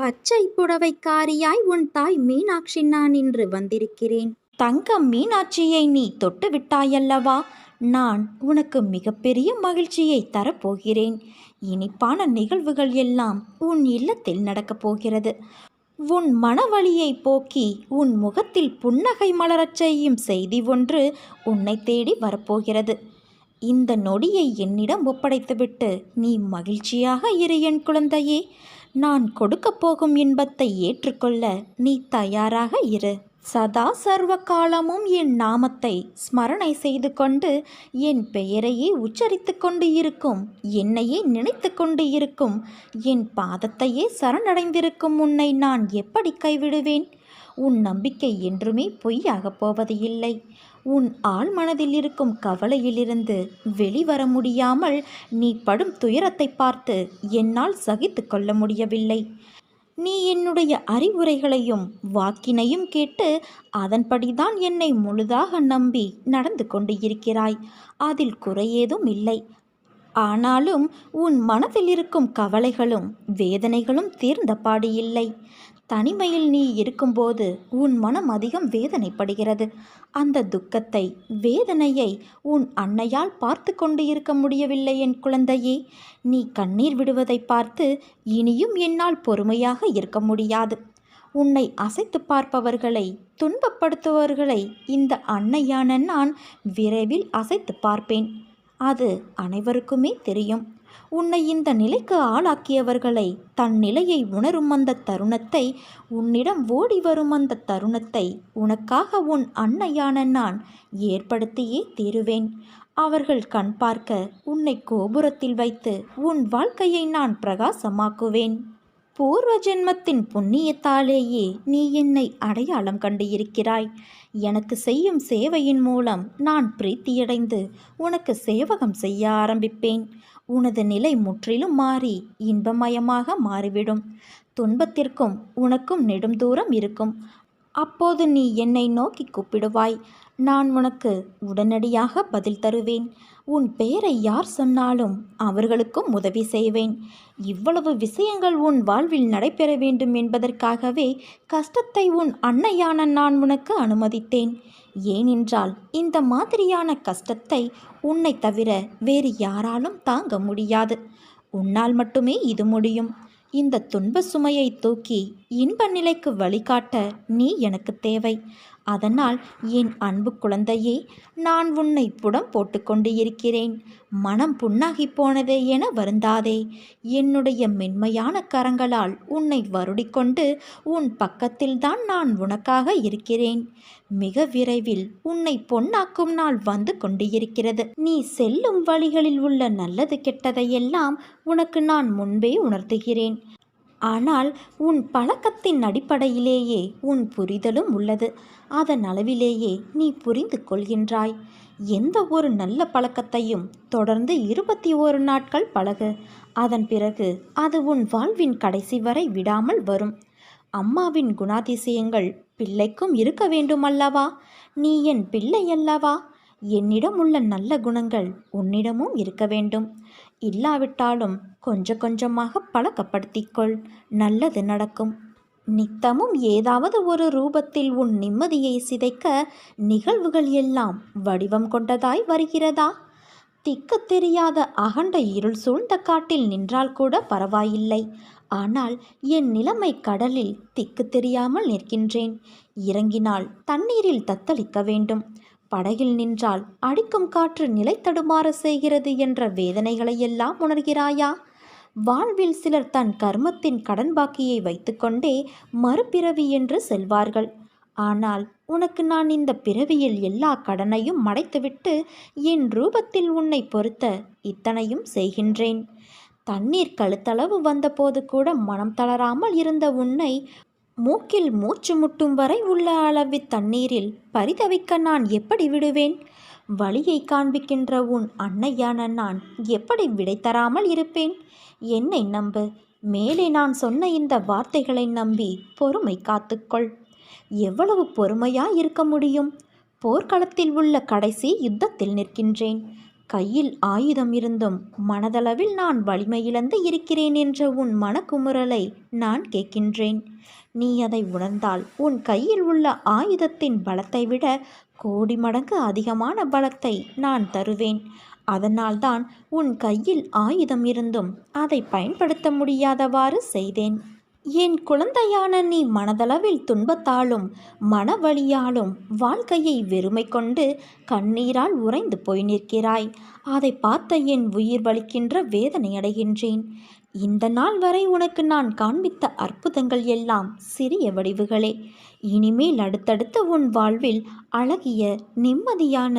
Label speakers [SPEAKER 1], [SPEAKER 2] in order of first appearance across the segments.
[SPEAKER 1] பச்சை புடவைக்காரியாய் உன் தாய் மீனாட்சி நான் இன்று வந்திருக்கிறேன். தங்கம் மீனாட்சியை நீ தொட்டு விட்டாயல்லவா? நான் உனக்கு மிகப்பெரிய மகிழ்ச்சியை தரப்போகிறேன். இனிப்பான நிகழ்வுகள் எல்லாம் உன் இல்லத்தில் நடக்கப் போகிறது. உன் மனவழியை போக்கி உன் முகத்தில் புன்னகை மலரச் செய்யும் செய்தி ஒன்று உன்னை தேடி வரப்போகிறது. இந்த நொடியை என்னிடம் ஒப்படைத்துவிட்டு நீ மகிழ்ச்சியாக இரு என் குழந்தையே. நான் கொடுக்கப் போகும் இன்பத்தை ஏற்றுக்கொள்ள நீ தயாராக இரு. சதா சர்வ காலமும் என் நாமத்தை ஸ்மரணை செய்து கொண்டு என் பெயரையே உச்சரித்து கொண்டு இருக்கும், என்னையே நினைத்து கொண்டு இருக்கும், என் பாதத்தையே சரணடைந்திருக்கும் உன்னை நான் எப்படி கைவிடுவேன்? உன் நம்பிக்கை என்றுமே பொய்யாகப் போவது இல்லை. உன் ஆழ் மனதில் இருக்கும் கவலையிலிருந்து வெளிவர முடியாமல் நீ படும் துயரத்தை பார்த்து என்னால் சகித்து கொள்ள முடியவில்லை. நீ என்னுடைய அறிவுரைகளையும் வாக்கினையும் கேட்டு அதன்படிதான் என்னை முழுதாக நம்பி நடந்து கொண்டு இருக்கிறாய். அதில் குறையேதும் இல்லை. ஆனாலும் உன் மனதில் இருக்கும் கவலைகளும் வேதனைகளும் தீர்ந்தபாடு இல்லை. தனிமையில் நீ இருக்கும்போது உன் மனம் அதிகம் வேதனைப்படுகிறது. அந்த துக்கத்தை, வேதனையை உன் அன்னையால் பார்த்து கொண்டு இருக்க முடியவில்லை என் குழந்தையே. நீ கண்ணீர் விடுவதை பார்த்து இனியும் என்னால் பொறுமையாக இருக்க முடியாது. உன்னை அசைத்து பார்ப்பவர்களை, துன்பப்படுத்துபவர்களை இந்த அன்னையான நான் விரைவில் அசைத்து பார்ப்பேன். அது அனைவருக்குமே தெரியும். உன்னை இந்த நிலைக்கு ஆளாக்கியவர்களை, தன் நிலையை உணரும் அந்த தருணத்தை, உன்னிடம் ஓடி வரும் அந்த தருணத்தை உனக்காக உன் அன்னையான நான் ஏற்படுத்தியே தீருவேன். அவர்கள் கண் பார்க்க உன்னை கோபுரத்தில் வைத்து உன் வாழ்க்கையை நான் பிரகாசமாக்குவேன். பூர்வ ஜென்மத்தின் புண்ணியத்தாலேயே நீ என்னை அடையாளம் கண்டு இருக்கிறாய். எனக்கு செய்யும் சேவையின் மூலம் நான் பிரீத்தியடைந்து உனக்கு சேவகம் செய்ய ஆரம்பிப்பேன். உனது நிலை முற்றிலும் மாறி இன்பமயமாக மாறிவிடும். துன்பத்திற்கும் உனக்கும் நெடும் தூரம் இருக்கும். அப்போது நீ என்னை நோக்கி கூப்பிடுவாய். நான் உனக்கு உடனடியாக பதில் தருவேன். உன் பெயரை யார் சொன்னாலும் அவர்களுக்கும் உதவி செய்வேன். இவ்வளவு விஷயங்கள் உன் வாழ்வில் நடைபெற வேண்டும் என்பதற்காகவே கஷ்டத்தை உன் அன்னையான நான் உனக்கு அனுமதித்தேன். ஏனென்றால் இந்த மாதிரியான கஷ்டத்தை உன்னை தவிர வேறு யாராலும் தாங்க முடியாது. உன்னால் மட்டுமே இது முடியும். இந்த துன்ப சுமையை தூக்கி இன்ப நிலைக்கு வழிகாட்ட நீ எனக்கு தேவை. அதனால் என் அன்பு குழந்தையே, நான் உன்னை புடம் போட்டுக்கொண்டு இருக்கிறேன். மனம் புண்ணாகி போனதே என வருந்தாதே. என்னுடைய மென்மையான கரங்களால் உன்னை வருடிக்கொண்டு உன் பக்கத்தில்தான் நான் உனக்காக இருக்கிறேன். மிக விரைவில் உன்னை பொன்னாக்கும் நாள் வந்து கொண்டு இருக்கிறது. நீ செல்லும் வழிகளில் உள்ள நல்லது கெட்டதையெல்லாம் உனக்கு நான் முன்பே உணர்த்துகிறேன். ஆனால் உன் பழக்கத்தின் அடிப்படையிலேயே உன் புரிதலும் உள்ளது. அதன் அளவிலேயே நீ புரிந்து கொள்கின்றாய். எந்த ஒரு நல்ல பழக்கத்தையும் தொடர்ந்து 21 நாட்கள் பழகு. அதன் பிறகு அது உன் வாழ்வின் கடைசி வரை விடாமல் வரும். அம்மாவின் குணாதிசயங்கள் பிள்ளைக்கும் இருக்க வேண்டுமல்லவா? நீ என் பிள்ளை அல்லவா? என்னிடம் உள்ள நல்ல குணங்கள் உன்னிடமும் இருக்க வேண்டும். இல்லாவிட்டாலும் கொஞ்சமாக பழக்கப்படுத்திக்கொள். நல்லது நடக்கும். நித்தமும் ஏதாவது ஒரு ரூபத்தில் உன் நிம்மதியை சிதைக்க நிகழ்வுகள் எல்லாம் வடிவம் கொண்டதாய் வருகிறதா? திக்கு தெரியாத அகண்ட இருள் சூழ்ந்த காட்டில் நின்றால் கூட பரவாயில்லை. ஆனால் என் நிலைமை கடலில் திக்கு தெரியாமல் நிற்கின்றேன். இறங்கினால் தண்ணீரில் தத்தளிக்க வேண்டும். படகில் நின்றால் அடிக்கும் காற்று நிலை தடுமாற செய்கிறது என்ற வேதனைகளையெல்லாம் உணர்கிறாயா? வாழ்வில் சிலர் தன் கர்மத்தின் கடன் பாக்கியை வைத்துக்கொண்டே மறுபிறவி என்று செல்வார்கள். ஆனால் உனக்கு நான் இந்த பிறவியில் எல்லா கடனையும் மடைத்துவிட்டு என் ரூபத்தில் உன்னை பொறுத்த இத்தனையும் செய்கின்றேன். தண்ணீர் கழுத்தளவு வந்தபோது கூட மனம் தளராமல் இருந்த உன்னை மூக்கில் மூச்சு முட்டும் வரை உள்ள அளவு தண்ணீரில் பரிதவிக்க நான் எப்படி விடுவேன்? வழியை காண்பிக்கின்ற உன் அன்னையான நான் எப்படி விடை தராமல் இருப்பேன்? என்னை நம்பு. மேலே நான் சொன்ன இந்த வார்த்தைகளை நம்பி பொறுமை காத்துக்கொள். எவ்வளவு பொறுமையா இருக்க முடியும்? போர்க்களத்தில் உள்ள கடைசி யுத்தத்தில் நிற்கின்றேன். கையில் ஆயுதம் இருந்தும் மனதளவில் நான் வலிமையிழந்து இருக்கிறேன் என்ற உன் மனக்குமுறலை நான் கேட்கின்றேன். நீ அதை உணர்ந்தால் உன் கையில் உள்ள ஆயுதத்தின் பலத்தை விட கோடி மடங்கு அதிகமான பலத்தை நான் தருவேன். அதனால்தான் உன் கையில் ஆயுதம் இருந்தும் அதை பயன்படுத்த முடியாதவாறு செய்தேன். என் குழந்தையான நீ மனதளவில் துன்பத்தாலும் மனவலியாலும் வாழ்க்கையை வெறுமை கொண்டு கண்ணீரால் உறைந்து போய் நிற்கிறாய். அதை பார்த்த என் உயிர் வலிக்கின்ற வேதனை அடைகின்றேன். இந்த நாள் வரை உனக்கு நான் காண்பித்த அற்புதங்கள் எல்லாம் சிறிய வடிவுகளே. இனிமேல் அடுத்தடுத்த உன் வாழ்வில் அழகிய, நிம்மதியான,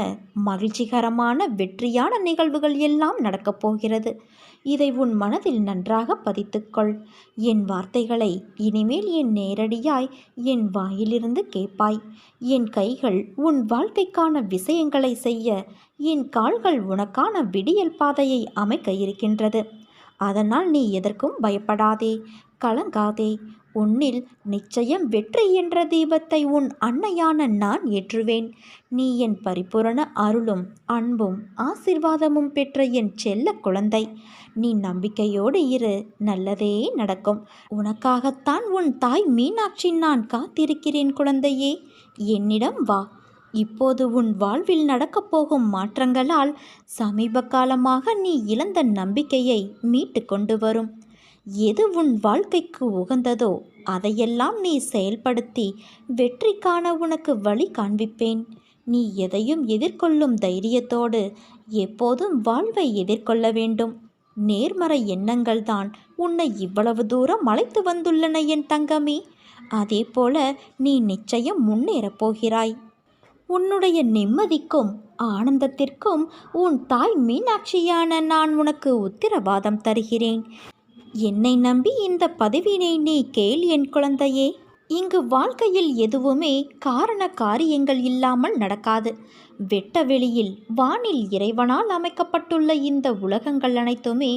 [SPEAKER 1] மகிழ்ச்சிகரமான, வெற்றியான நிகழ்வுகள் எல்லாம் நடக்கப் போகிறது. இதை உன் மனதில் நன்றாக பதித்துக்கொள். என் வார்த்தைகளை இனிமேல் என் நேரடியாய் என் வாயிலிருந்து கேட்பாய். என் கைகள் உன் வாழ்க்கைக்கான விஷயங்களை செய்ய, என் கால்கள் உனக்கான விடியல் பாதையை அமைக்க இருக்கின்றது. அதனால் நீ எதற்கும் பயப்படாதே, கலங்காதே. உன்னில் நிச்சயம் வெற்றி என்ற தீபத்தை உன் அன்னையான நான் ஏற்றுவேன். நீ என் பரிபூரண அருளும் அன்பும் ஆசீர்வாதமும் பெற்ற என் செல்ல குழந்தை. நீ நம்பிக்கையோடு இரு, நல்லதே நடக்கும். உனக்காகத்தான் உன் தாய் மீனாட்சி நான் காத்திருக்கிறேன் குழந்தையே. என்னிடம் வா. இப்போது உன் வாழ்வில் நடக்கப் போகும் மாற்றங்களால் சமீப காலமாக நீ இழந்த நம்பிக்கையை மீட்டு கொண்டு வரும். எது உன் வாழ்க்கைக்கு உகந்ததோ அதையெல்லாம் நீ செயல்படுத்தி வெற்றி காண உனக்கு வழி காண்பிப்பேன். நீ எதையும் எதிர்கொள்ளும் தைரியத்தோடு எப்போதும் வாழ்வை எதிர்கொள்ள வேண்டும். நேர்மறை எண்ணங்கள் தான் உன்னை இவ்வளவு தூரம் அழைத்து வந்துள்ளன என் தங்கமே. அதே போல நீ நிச்சயம் முன்னேறப் போகிறாய். உன்னுடைய நிம்மதிக்கும் ஆனந்தத்திற்கும் உன் தாய் மீனாட்சியான நான் உனக்கு உத்தரவாதம் தருகிறேன். என்னை நம்பி இந்த பதிவினை நீ கேள் என் குழந்தையே. இங்கு வாழ்க்கையில் எதுவுமே காரண காரியங்கள் இல்லாமல் நடக்காது. வெட்ட வெளியில் வானில் இறைவனால் அமைக்கப்பட்டுள்ள இந்த உலகங்கள் அனைத்துமே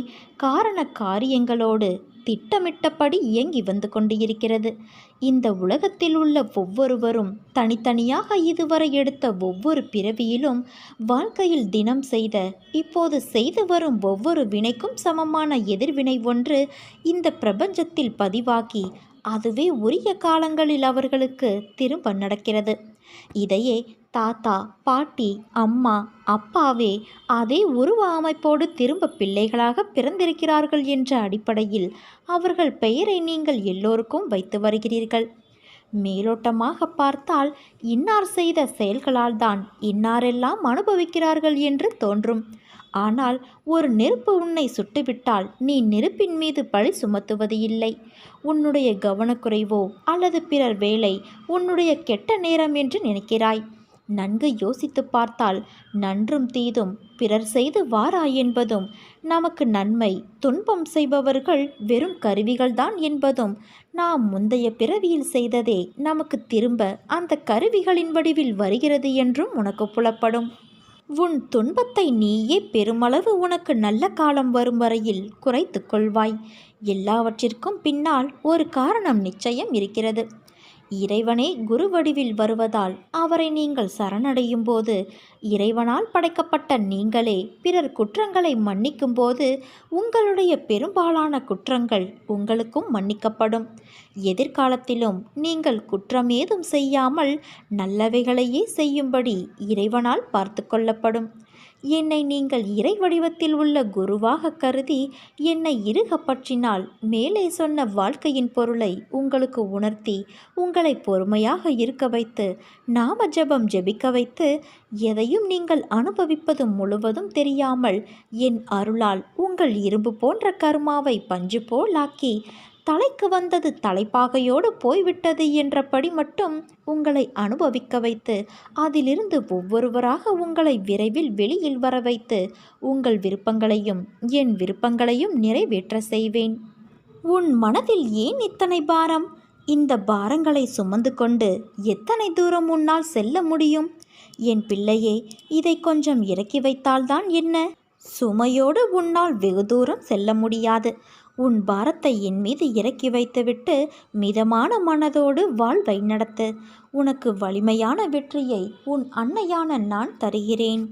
[SPEAKER 1] காரண காரியங்களோடு திட்டமிட்டபடி இயங்கி வந்து கொண்டு இருக்கிறது. இந்த உலகத்தில் உள்ள ஒவ்வொருவரும் தனித்தனியாக இதுவரை எடுத்த ஒவ்வொரு பிறவியிலும் வாழ்க்கையில் தினம் செய்த, இப்போது செய்து வரும் ஒவ்வொரு வினைக்கும் சமமான எதிர்வினை ஒன்று இந்த பிரபஞ்சத்தில் பதிவாகி அதுவே உரிய காலங்களில் அவர்களுக்கு திரும்ப நடக்கிறது. இதையே தாத்தா, பாட்டி, அம்மா, அப்பாவே அதே உருவ அமைப்போடு திரும்ப பிள்ளைகளாக பிறந்திருக்கிறார்கள் என்ற அடிப்படையில் அவர்கள் பெயரை நீங்கள் எல்லோருக்கும் வைத்து வருகிறீர்கள். மேலோட்டமாக பார்த்தால் இன்னார் செய்த செயல்களால் தான் இன்னாரெல்லாம் அனுபவிக்கிறார்கள் என்று தோன்றும். ஆனால் ஒரு நெருப்பு உன்னை சுட்டுவிட்டால் நீ நெருப்பின் மீது பழி சுமத்துவது இல்லை. உன்னுடைய கவனக்குறைவோ அல்லது பிறர் வேலை உன்னுடைய கெட்ட நேரம் என்று நினைக்கிறாய். நன்கு யோசித்து பார்த்தால் நன்றும் தீதும் பிறர் செய்து வாராய் என்பதும், நமக்கு நன்மை துன்பம் செய்பவர்கள் வெறும் கருவிகள்தான் என்பதும், நாம் முந்தைய பிறவியில் செய்ததே நமக்கு திரும்ப அந்த கருவிகளின் வடிவில் வருகிறது என்றும் உனக்கு புலப்படும். உன் துன்பத்தை நீயே பெருமளவு உனக்கு நல்ல காலம் வரும் வரையில் குறைத்து கொள்வாய். எல்லாவற்றிற்கும் பின்னால் ஒரு காரணம் நிச்சயம் இருக்கிறது. இறைவனே குரு வடிவில் வருவதால் அவரை நீங்கள் சரணடையும் போது இறைவனால் படைக்கப்பட்ட நீங்களே பிறர் குற்றங்களை மன்னிக்கும் போது உங்களுடைய பெரும்பாலான குற்றங்கள் உங்களுக்கும் மன்னிக்கப்படும். எதிர்காலத்திலும் நீங்கள் குற்றமேதும் செய்யாமல் நல்லவைகளையே செய்யும்படி இறைவனால் பார்த்து கொள்ளப்படும். என்னை நீங்கள் இறை வடிவத்தில் உள்ள குருவாக கருதி என்னை இறுக பற்றினால் மேலே சொன்ன வாழ்க்கையின் பொருளை உங்களுக்கு உணர்த்தி உங்களை பொறுமையாக இருக்க வைத்து நாம ஜபம் ஜெபிக்க வைத்து எதையும் நீங்கள் அனுபவிப்பது முழுவதும் தெரியாமல் என் அருளால் உங்கள் இரும்பு போன்ற கர்மாவை பஞ்சு போலாக்கி தலைக்கு வந்தது தலைப்பாகையோடு போய்விட்டது என்றபடி மட்டும் உங்களை அனுபவிக்க வைத்து அதிலிருந்து ஒவ்வொருவராக உங்களை விரைவில் வெளியில் வர வைத்து உங்கள் விருப்பங்களையும் என் விருப்பங்களையும் நிறைவேற்ற செய்வேன். உன் மனதில் ஏன் இத்தனை பாரம்? இந்த பாரங்களை சுமந்து கொண்டு எத்தனை தூரம் உன்னால் செல்ல முடியும்? என் பிள்ளையே, இதை கொஞ்சம் இறக்கி வைத்தால்தான் என்ன? சுமையோடு உன்னால் வெகு தூரம் செல்ல முடியாது. உன் பாரத்தை என் மீது இறக்கி வைத்துவிட்டு மிதமான மனதோடு வாழ்வை நடத்து. உனக்கு வலிமையான வெற்றியை உன் அன்னையான நான் தருகிறேன்.